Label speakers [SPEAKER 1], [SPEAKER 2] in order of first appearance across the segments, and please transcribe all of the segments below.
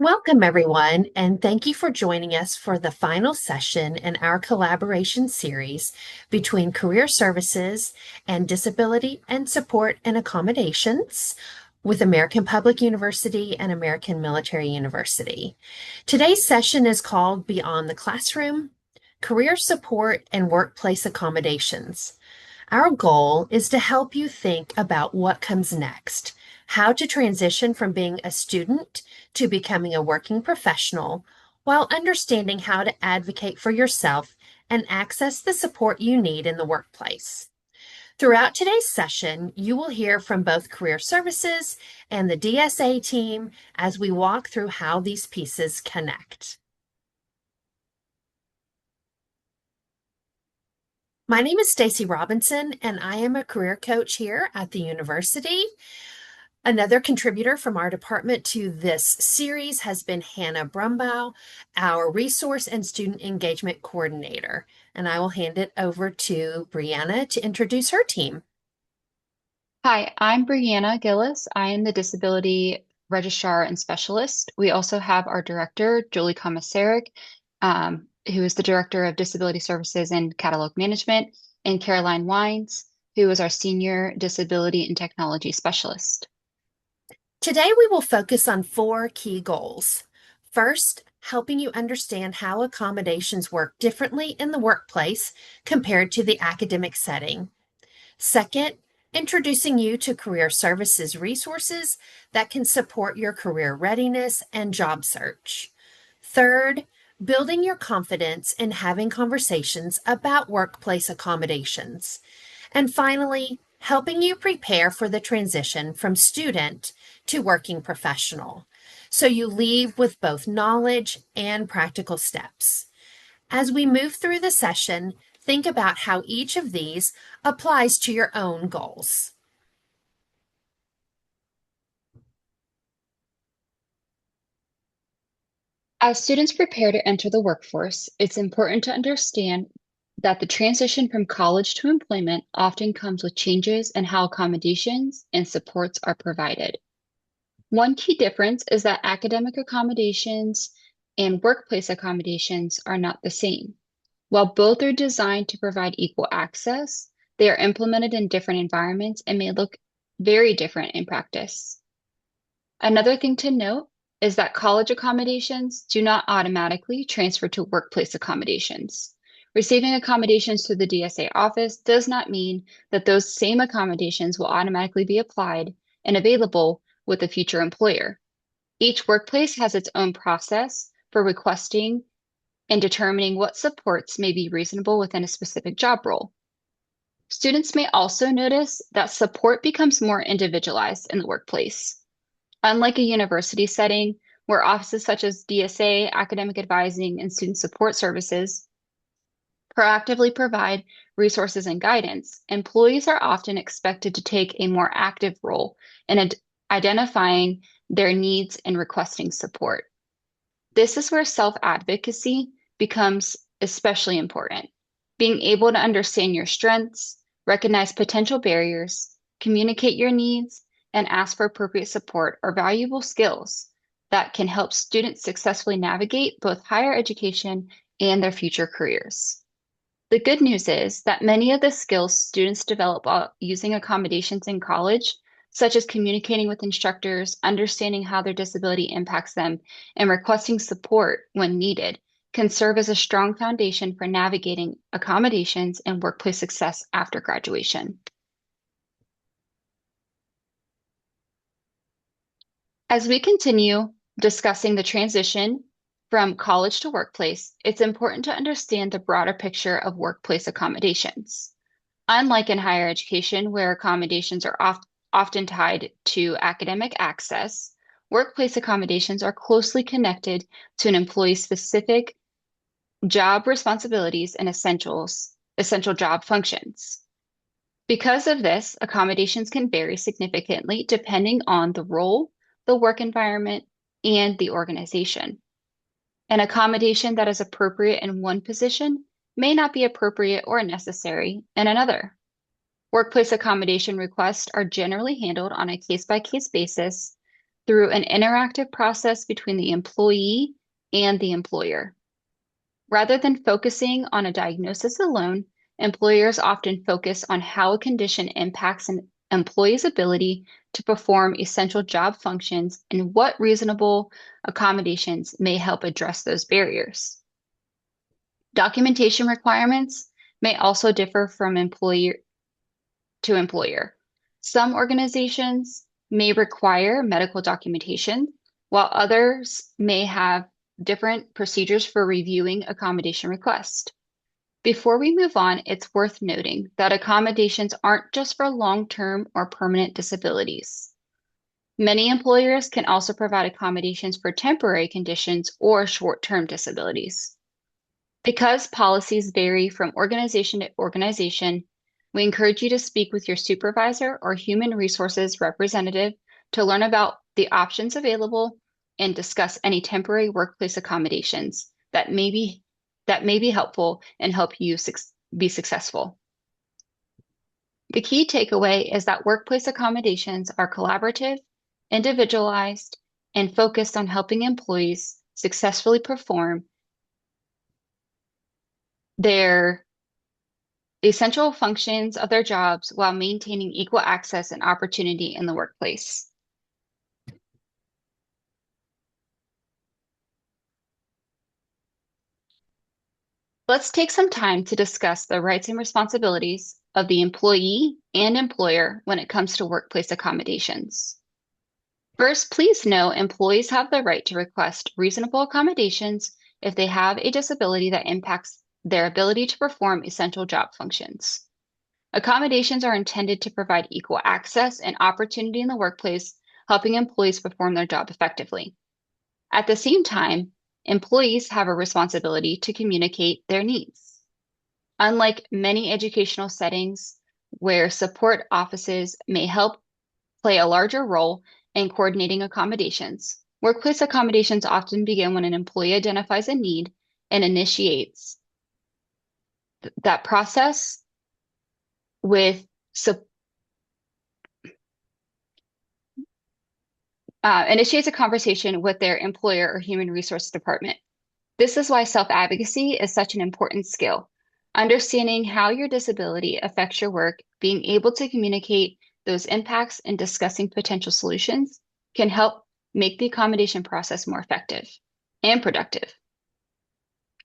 [SPEAKER 1] Welcome, everyone, and thank you for joining us for the final session in our collaboration series between Career Services and Disability and Support and Accommodations with American Public University and American Military University. Today's session is called Beyond the Classroom, Career Support and Workplace Accommodations. Our goal is to help you think about what comes next, how to transition from being a student to becoming a working professional, while understanding how to advocate for yourself and access the support you need in the workplace. Throughout today's session, you will hear from both Career Services and the DSA team as we walk through how these pieces connect. My name is Stacy Robinson, and I am a career coach here at the university. Another contributor from our department to this series has been Hannah Brumbaugh, our resource and student engagement coordinator. And I will hand it over to Brianna to introduce her team.
[SPEAKER 2] Hi, I'm Brianna Gillis. I am the Disability Registrar and Specialist. We also have our director, Julie Komisarek, who is the Director of Disability Services and Catalog Management, and Caroline Wines, who is our Senior Disability and Technology Specialist.
[SPEAKER 1] Today, we will focus on four key goals. First, helping you understand how accommodations work differently in the workplace compared to the academic setting. Second, introducing you to career services resources that can support your career readiness and job search. Third, building your confidence in having conversations about workplace accommodations. And finally, helping you prepare for the transition from student to working professional, so you leave with both knowledge and practical steps. As we move through the session, think about how each of these applies to your own goals.
[SPEAKER 2] As students prepare to enter the workforce, it's important to understand that the transition from college to employment often comes with changes in how accommodations and supports are provided. One key difference is that academic accommodations and workplace accommodations are not the same. While both are designed to provide equal access, they are implemented in different environments and may look very different in practice. Another thing to note is that college accommodations do not automatically transfer to workplace accommodations. Receiving accommodations through the DSA office does not mean that those same accommodations will automatically be applied and available with a future employer. Each workplace has its own process for requesting and determining what supports may be reasonable within a specific job role. Students may also notice that support becomes more individualized in the workplace. Unlike a university setting, where offices such as DSA, academic advising, and student support services proactively provide resources and guidance, employees are often expected to take a more active role in identifying their needs and requesting support. This is where self-advocacy becomes especially important. Being able to understand your strengths, recognize potential barriers, communicate your needs, and ask for appropriate support are valuable skills that can help students successfully navigate both higher education and their future careers. The good news is that many of the skills students develop while using accommodations in college, such as communicating with instructors, understanding how their disability impacts them, and requesting support when needed, can serve as a strong foundation for navigating accommodations and workplace success after graduation. As we continue discussing the transition from college to workplace, it's important to understand the broader picture of workplace accommodations. Unlike in higher education, where accommodations are often tied to academic access, workplace accommodations are closely connected to an employee's specific job responsibilities and essential job functions. Because of this, accommodations can vary significantly depending on the role, the work environment, and the organization. An accommodation that is appropriate in one position may not be appropriate or necessary in another. Workplace accommodation requests are generally handled on a case-by-case basis through an interactive process between the employee and the employer. Rather than focusing on a diagnosis alone, employers often focus on how a condition impacts an employee's ability to perform essential job functions and what reasonable accommodations may help address those barriers. Documentation requirements may also differ from employer to employer. Some organizations may require medical documentation, while others may have different procedures for reviewing accommodation requests. Before we move on, it's worth noting that accommodations aren't just for long-term or permanent disabilities. Many employers can also provide accommodations for temporary conditions or short-term disabilities. Because policies vary from organization to organization, we encourage you to speak with your supervisor or human resources representative to learn about the options available and discuss any temporary workplace accommodations that may be helpful and help you be successful. The key takeaway is that workplace accommodations are collaborative, individualized, and focused on helping employees successfully perform their essential functions of their jobs while maintaining equal access and opportunity in the workplace. Let's take some time to discuss the rights and responsibilities of the employee and employer when it comes to workplace accommodations. First, please know employees have the right to request reasonable accommodations if they have a disability that impacts their ability to perform essential job functions. Accommodations are intended to provide equal access and opportunity in the workplace, helping employees perform their job effectively. At the same time, employees have a responsibility to communicate their needs. Unlike many educational settings where support offices may help play a larger role in coordinating accommodations, workplace accommodations often begin when an employee identifies a need and initiates that process with initiates a conversation with their employer or human resource department. This is why self-advocacy is such an important skill. Understanding how your disability affects your work, being able to communicate those impacts, and discussing potential solutions can help make the accommodation process more effective and productive.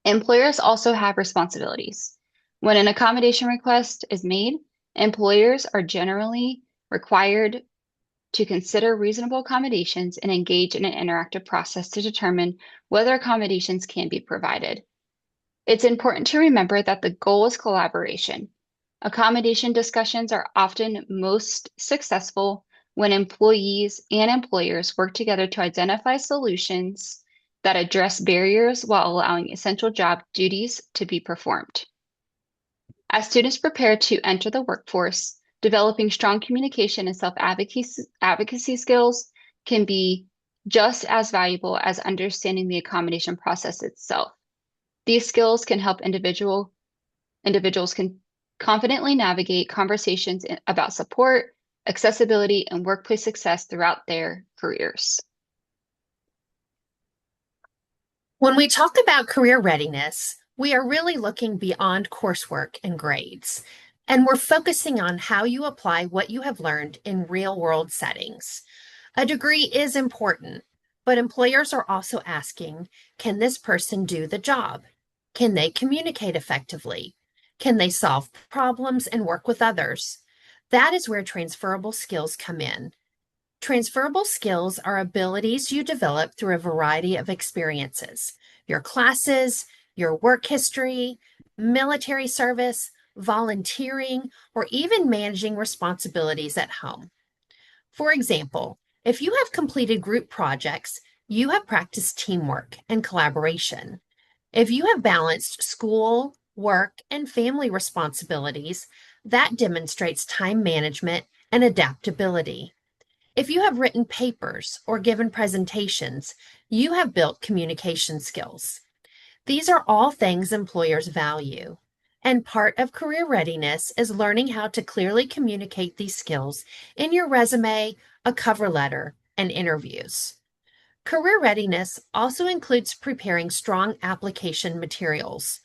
[SPEAKER 2] Employers also have responsibilities. When an accommodation request is made, employers are generally required to consider reasonable accommodations and engage in an interactive process to determine whether accommodations can be provided. It's important to remember that the goal is collaboration. Accommodation discussions are often most successful when employees and employers work together to identify solutions that address barriers while allowing essential job duties to be performed. As students prepare to enter the workforce, developing strong communication and self-advocacy skills can be just as valuable as understanding the accommodation process itself. These skills can help individuals can confidently navigate conversations about support, accessibility, and workplace success throughout their careers.
[SPEAKER 1] When we talk about career readiness, we are really looking beyond coursework and grades, and we're focusing on how you apply what you have learned in real-world settings. A degree is important, but employers are also asking, can this person do the job? Can they communicate effectively? Can they solve problems and work with others? That is where transferable skills come in. Transferable skills are abilities you develop through a variety of experiences, your classes, your work history, military service, volunteering, or even managing responsibilities at home. For example, if you have completed group projects, you have practiced teamwork and collaboration. If you have balanced school, work, and family responsibilities, that demonstrates time management and adaptability. If you have written papers or given presentations, you have built communication skills. These are all things employers value. And part of career readiness is learning how to clearly communicate these skills in your resume, a cover letter, and interviews. Career readiness also includes preparing strong application materials.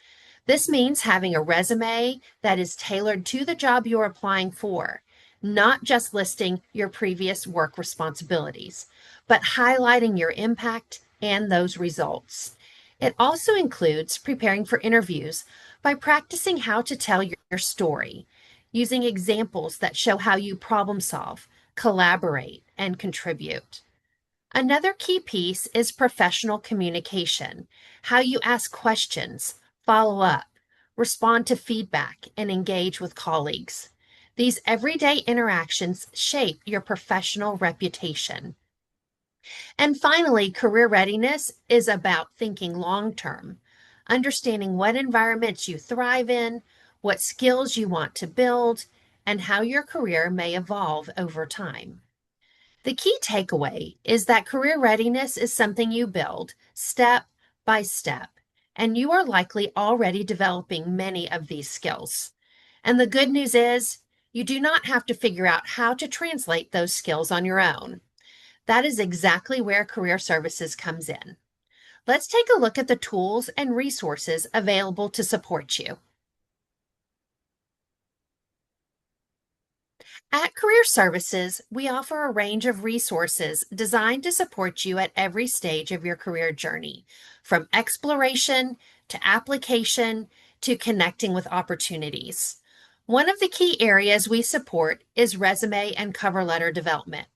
[SPEAKER 1] This means having a resume that is tailored to the job you're applying for, not just listing your previous work responsibilities, but highlighting your impact and those results. It also includes preparing for interviews by practicing how to tell your story, using examples that show how you problem solve, collaborate, and contribute. Another key piece is professional communication, how you ask questions, follow up, respond to feedback, and engage with colleagues. These everyday interactions shape your professional reputation. And finally, career readiness is about thinking long term, understanding what environments you thrive in, what skills you want to build, and how your career may evolve over time. The key takeaway is that career readiness is something you build step by step, and you are likely already developing many of these skills. And the good news is, you do not have to figure out how to translate those skills on your own. That is exactly where career services comes in. Let's take a look at the tools and resources available to support you. At Career Services, we offer a range of resources designed to support you at every stage of your career journey, from exploration to application to connecting with opportunities. One of the key areas we support is resume and cover letter development.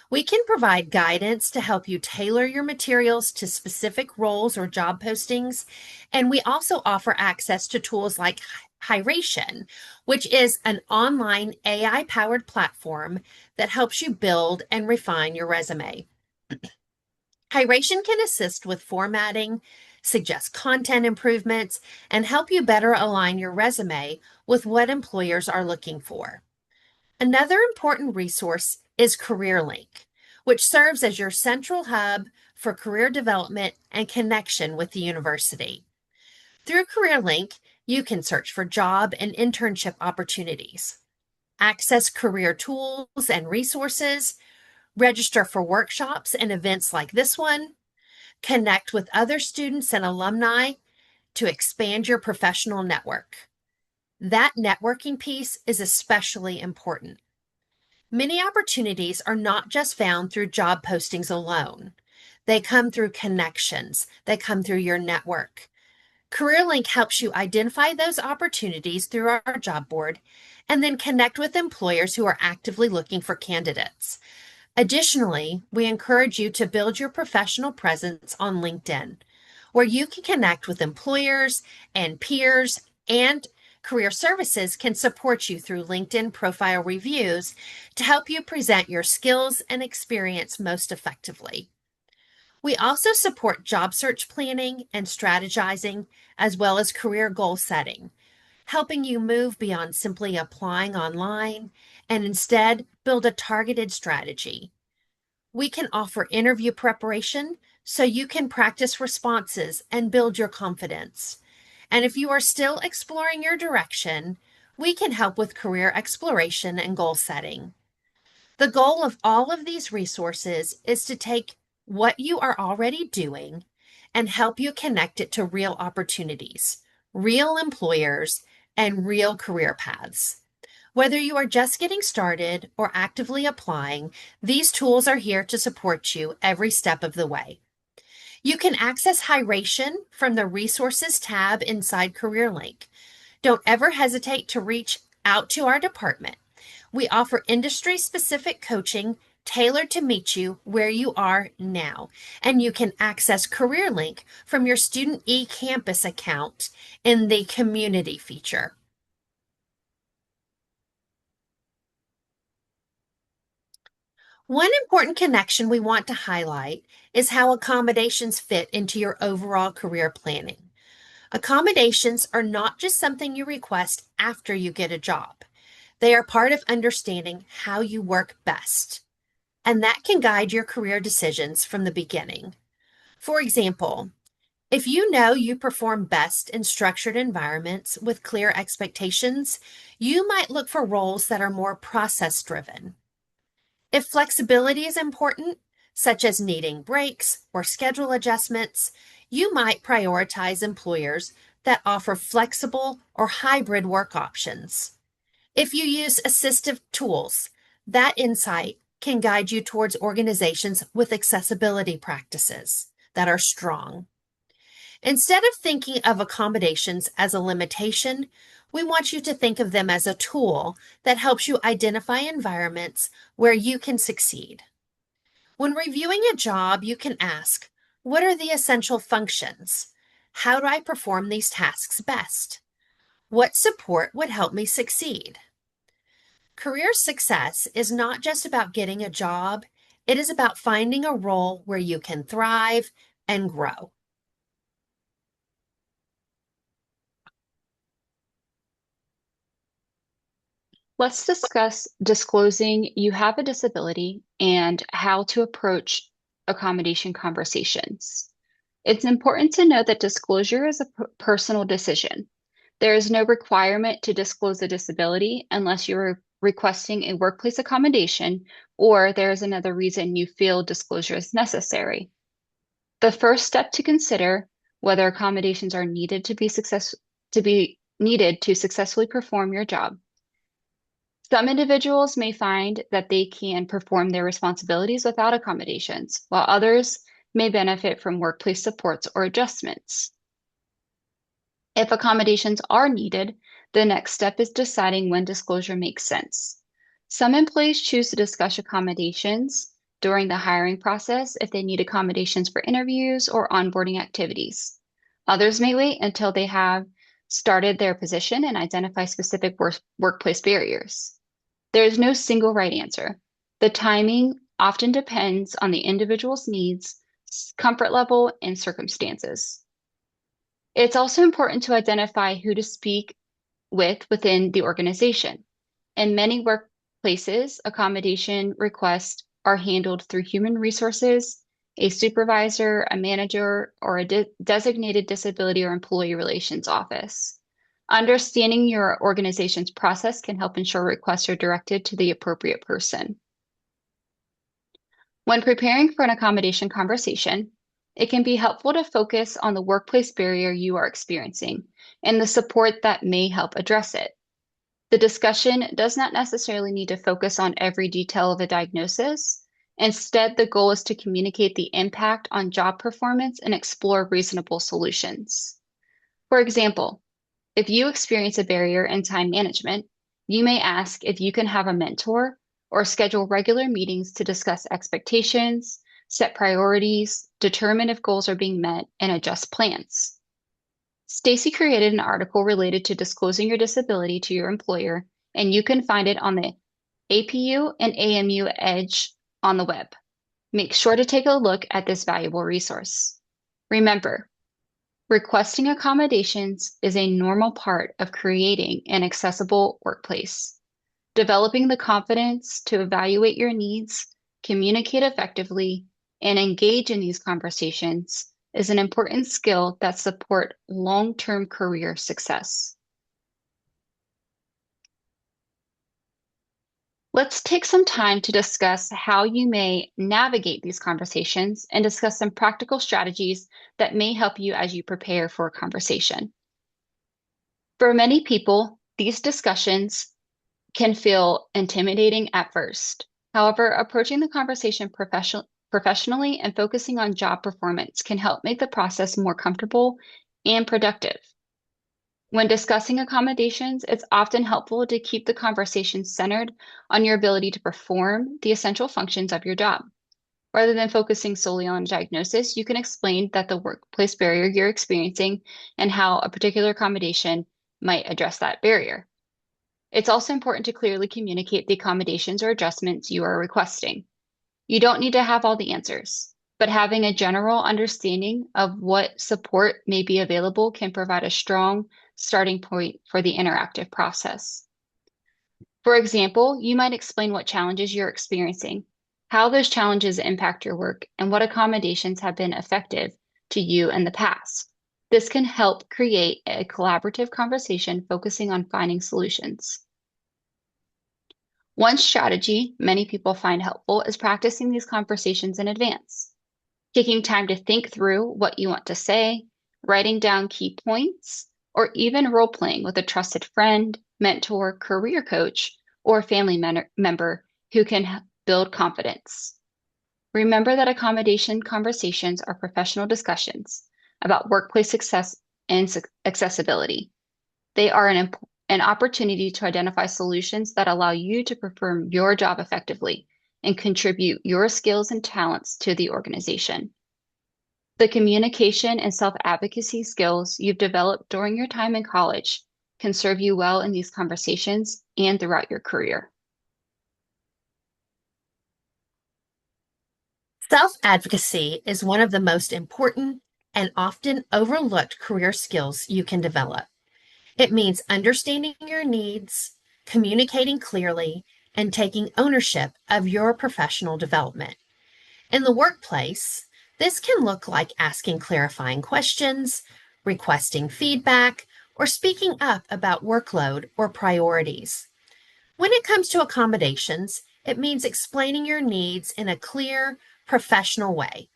[SPEAKER 1] We can provide guidance to help you tailor your materials to specific roles or job postings, and we also offer access to tools like Hiration, which is an online AI-powered platform that helps you build and refine your resume. Hiration can assist with formatting, suggest content improvements, and help you better align your resume with what employers are looking for. Another important resource is CareerLink, which serves as your central hub for career development and connection with the university. Through CareerLink, you can search for job and internship opportunities, access career tools and resources, register for workshops and events like this one, connect with other students and alumni to expand your professional network. That networking piece is especially important. Many opportunities are not just found through job postings alone. They come through connections. They come through your network. CareerLink helps you identify those opportunities through our job board and then connect with employers who are actively looking for candidates. Additionally, we encourage you to build your professional presence on LinkedIn, where you can connect with employers and peers, and Career Services can support you through LinkedIn profile reviews to help you present your skills and experience most effectively. We also support job search planning and strategizing, as well as career goal setting, helping you move beyond simply applying online and instead build a targeted strategy. We can offer interview preparation so you can practice responses and build your confidence. And if you are still exploring your direction, we can help with career exploration and goal setting. The goal of all of these resources is to take what you are already doing and help you connect it to real opportunities, real employers, and real career paths. Whether you are just getting started or actively applying, these tools are here to support you every step of the way. You can access Hiration from the Resources tab inside CareerLink. Don't ever hesitate to reach out to our department. We offer industry-specific coaching tailored to meet you where you are now, and you can access CareerLink from your Student eCampus account in the Community feature. One important connection we want to highlight is how accommodations fit into your overall career planning. Accommodations are not just something you request after you get a job. They are part of understanding how you work best, and that can guide your career decisions from the beginning. For example, if you know you perform best in structured environments with clear expectations, you might look for roles that are more process driven. If flexibility is important, such as needing breaks or schedule adjustments, you might prioritize employers that offer flexible or hybrid work options. If you use assistive tools, that insight can guide you towards organizations with accessibility practices that are strong. Instead of thinking of accommodations as a limitation, we want you to think of them as a tool that helps you identify environments where you can succeed. When reviewing a job, you can ask, what are the essential functions? How do I perform these tasks best? What support would help me succeed? Career success is not just about getting a job, it is about finding a role where you can thrive and grow.
[SPEAKER 2] Let's discuss disclosing you have a disability and how to approach accommodation conversations. It's important to note that disclosure is a personal decision. There is no requirement to disclose a disability unless you're requesting a workplace accommodation or there is another reason you feel disclosure is necessary. The first step to consider whether accommodations are needed to successfully perform your job. Some individuals may find that they can perform their responsibilities without accommodations, while others may benefit from workplace supports or adjustments. If accommodations are needed, the next step is deciding when disclosure makes sense. Some employees choose to discuss accommodations during the hiring process if they need accommodations for interviews or onboarding activities. Others may wait until they have started their position and identify specific workplace barriers. There is no single right answer. The timing often depends on the individual's needs, comfort level, and circumstances. It's also important to identify who to speak with within the organization. In many workplaces, accommodation requests are handled through human resources, a supervisor, a manager, or a designated disability or employee relations office. Understanding your organization's process can help ensure requests are directed to the appropriate person. When preparing for an accommodation conversation, it can be helpful to focus on the workplace barrier you are experiencing and the support that may help address it. The discussion does not necessarily need to focus on every detail of a diagnosis. Instead, the goal is to communicate the impact on job performance and explore reasonable solutions. For example, if you experience a barrier in time management, you may ask if you can have a mentor or schedule regular meetings to discuss expectations, set priorities, determine if goals are being met, and adjust plans. Stacy created an article related to disclosing your disability to your employer, and you can find it on the APU and AMU Edge on the web. Make sure to take a look at this valuable resource. Remember, requesting accommodations is a normal part of creating an accessible workplace. Developing the confidence to evaluate your needs, communicate effectively, and engage in these conversations is an important skill that support long-term career success. Let's take some time to discuss how you may navigate these conversations and discuss some practical strategies that may help you as you prepare for a conversation. For many people, these discussions can feel intimidating at first. However, approaching the conversation professionally and focusing on job performance can help make the process more comfortable and productive. When discussing accommodations, it's often helpful to keep the conversation centered on your ability to perform the essential functions of your job. Rather than focusing solely on diagnosis, you can explain that the workplace barrier you're experiencing and how a particular accommodation might address that barrier. It's also important to clearly communicate the accommodations or adjustments you are requesting. You don't need to have all the answers, but having a general understanding of what support may be available can provide a strong starting point for the interactive process. For example, you might explain what challenges you're experiencing, how those challenges impact your work, and what accommodations have been effective to you in the past. This can help create a collaborative conversation focusing on finding solutions. One strategy many people find helpful is practicing these conversations in advance, taking time to think through what you want to say, writing down key points, or even role playing with a trusted friend, mentor, career coach, or family member who can build confidence. Remember that accommodation conversations are professional discussions about workplace success and accessibility. They are an opportunity to identify solutions that allow you to perform your job effectively and contribute your skills and talents to the organization. The communication and self-advocacy skills you've developed during your time in college can serve you well in these conversations and throughout your career.
[SPEAKER 1] Self-advocacy is one of the most important and often overlooked career skills you can develop. It means understanding your needs, communicating clearly, and taking ownership of your professional development. In the workplace, this can look like asking clarifying questions, requesting feedback, or speaking up about workload or priorities. When it comes to accommodations, it means explaining your needs in a clear, professional way.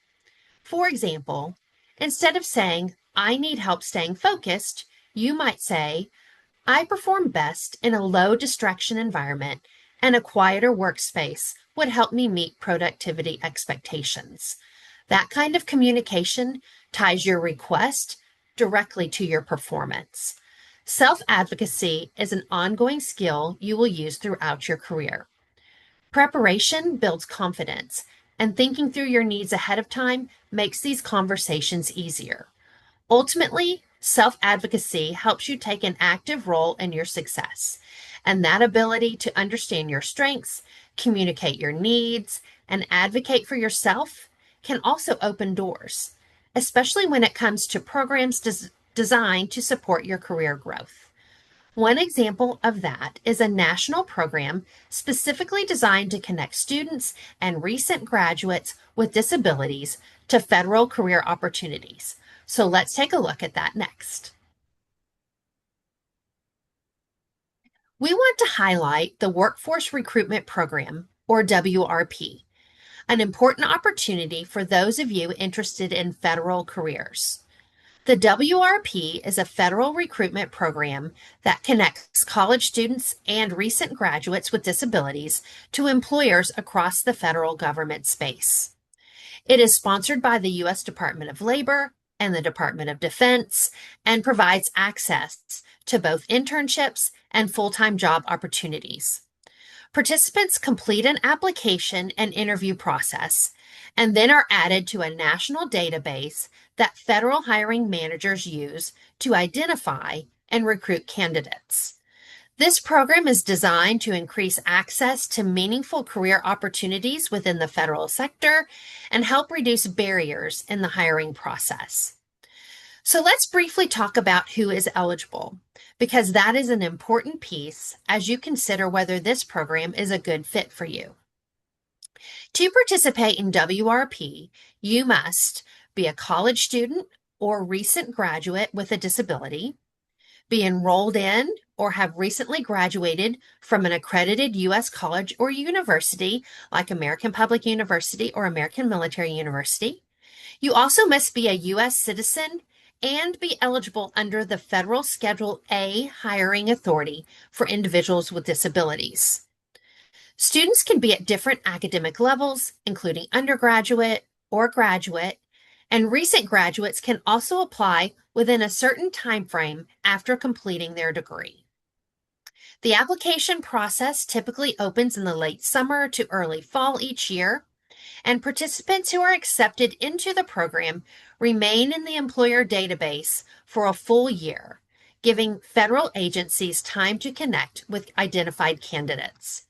[SPEAKER 1] For example, instead of saying, I need help staying focused, you might say, I perform best in a low distraction environment, and a quieter workspace would help me meet productivity expectations. That kind of communication ties your request directly to your performance. Self advocacy is an ongoing skill you will use throughout your career. Preparation builds confidence, and thinking through your needs ahead of time makes these conversations easier. Ultimately, self advocacy helps you take an active role in your success. And that ability to understand your strengths, communicate your needs, and advocate for yourself can also open doors, especially when it comes to programs designed to support your career growth. One example of that is a national program specifically designed to connect students and recent graduates with disabilities to federal career opportunities. So let's take a look at that next. We want to highlight the Workforce Recruitment Program, or WRP, an important opportunity for those of you interested in federal careers. The WRP is a federal recruitment program that connects college students and recent graduates with disabilities to employers across the federal government space. It is sponsored by the U.S. Department of Labor and the Department of Defense and provides access to both internships and full-time job opportunities. Participants complete an application and interview process and then are added to a national database that federal hiring managers use to identify and recruit candidates. This program is designed to increase access to meaningful career opportunities within the federal sector and help reduce barriers in the hiring process. So let's briefly talk about who is eligible, because that is an important piece as you consider whether this program is a good fit for you. To participate in WRP, you must be a college student or recent graduate with a disability, be enrolled in or have recently graduated from an accredited U.S. college or university like American Public University or American Military University. You also must be a U.S. citizen and be eligible under the federal Schedule A hiring authority for individuals with disabilities. Students can be at different academic levels, including undergraduate or graduate, and recent graduates can also apply within a certain time frame after completing their degree. The application process typically opens in the late summer to early fall each year, and participants who are accepted into the program remain in the employer database for a full year, giving federal agencies time to connect with identified candidates.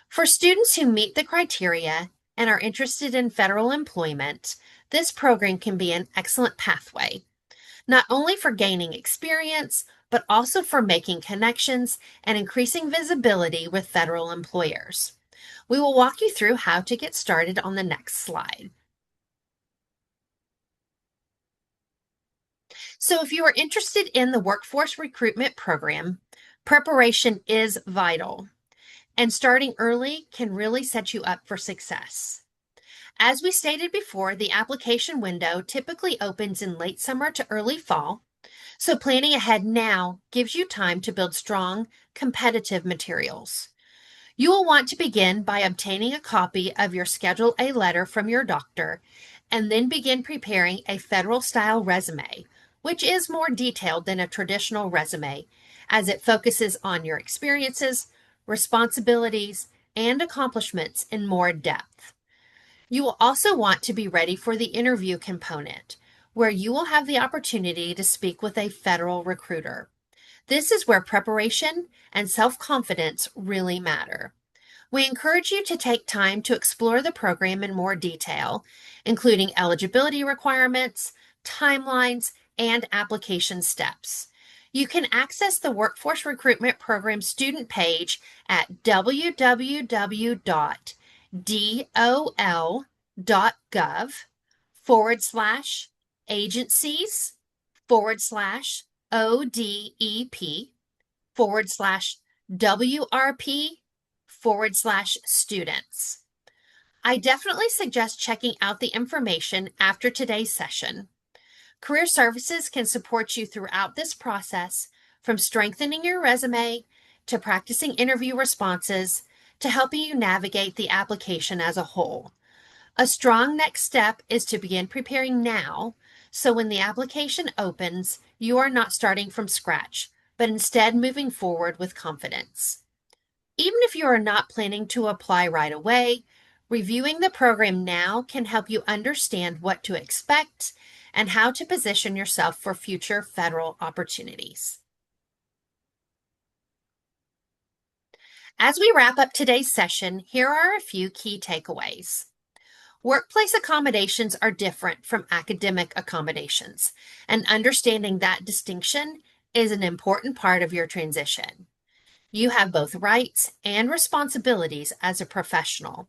[SPEAKER 1] For students who meet the criteria and are interested in federal employment, this program can be an excellent pathway, not only for gaining experience, but also for making connections and increasing visibility with federal employers. We will walk you through how to get started on the next slide. So if you are interested in the workforce recruitment program, preparation is vital. and starting early can really set you up for success. As we stated before, the application window typically opens in late summer to early fall, so planning ahead now gives you time to build strong, competitive materials. You will want to begin by obtaining a copy of your Schedule A letter from your doctor and then begin preparing a federal style resume, which is more detailed than a traditional resume as it focuses on your experiences, responsibilities, and accomplishments in more depth. You will also want to be ready for the interview component, where you will have the opportunity to speak with a federal recruiter. This is where preparation and self-confidence really matter. We encourage you to take time to explore the program in more detail, including eligibility requirements, timelines, and application steps. You can access the Workforce Recruitment Program student page at www.dol.gov/agencies/ODEP/WRP/students. I definitely suggest checking out the information after today's session. Career Services can support you throughout this process, from strengthening your resume to practicing interview responses to helping you navigate the application as a whole. A strong next step is to begin preparing now, so when the application opens, you are not starting from scratch, but instead moving forward with confidence. Even if you are not planning to apply right away, reviewing the program now can help you understand what to expect and how to position yourself for future federal opportunities. As we wrap up today's session, here are a few key takeaways. Workplace accommodations are different from academic accommodations, and understanding that distinction is an important part of your transition. You have both rights and responsibilities as a professional.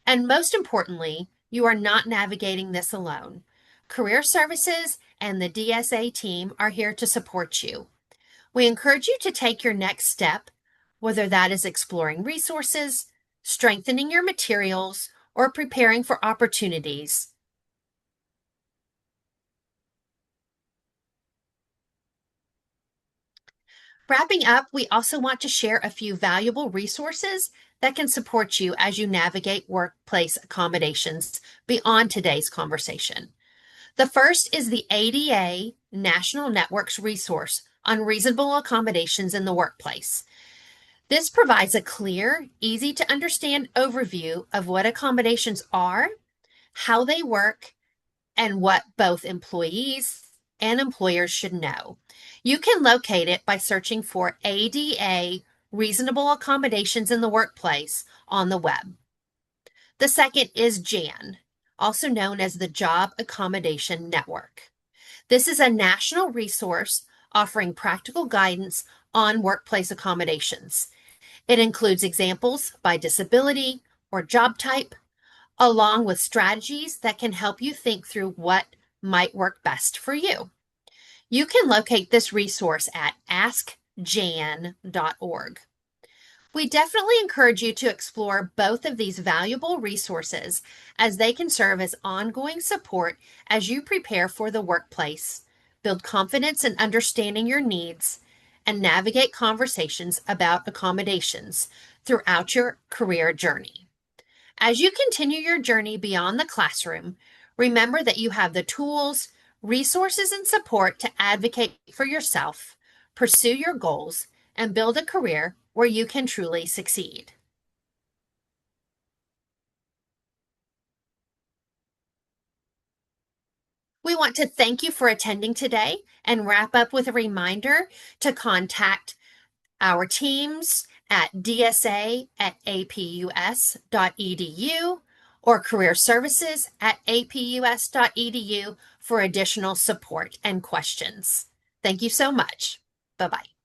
[SPEAKER 1] And most importantly, you are not navigating this alone. Career Services and the DSA team are here to support you. We encourage you to take your next step, whether that is exploring resources, strengthening your materials, or preparing for opportunities. Wrapping up, we also want to share a few valuable resources that can support you as you navigate workplace accommodations beyond today's conversation. The first is the ADA National Network's resource on reasonable accommodations in the workplace. This provides a clear, easy to understand overview of what accommodations are, how they work, and what both employees and employers should know. You can locate it by searching for ADA Reasonable Accommodations in the Workplace on the web. The second is JAN, also known as the Job Accommodation Network. This is a national resource offering practical guidance on workplace accommodations. It includes examples by disability or job type, along with strategies that can help you think through what might work best for you. You can locate this resource at askjan.org. We definitely encourage you to explore both of these valuable resources as they can serve as ongoing support as you prepare for the workplace, build confidence in understanding your needs, and navigate conversations about accommodations throughout your career journey. As you continue your journey beyond the classroom, remember that you have the tools, resources, and support to advocate for yourself, pursue your goals, and build a career where you can truly succeed. We want to thank you for attending today and wrap up with a reminder to contact our teams at dsa@apus.edu or career services at apus.edu for additional support and questions. Thank you so much. Bye-bye.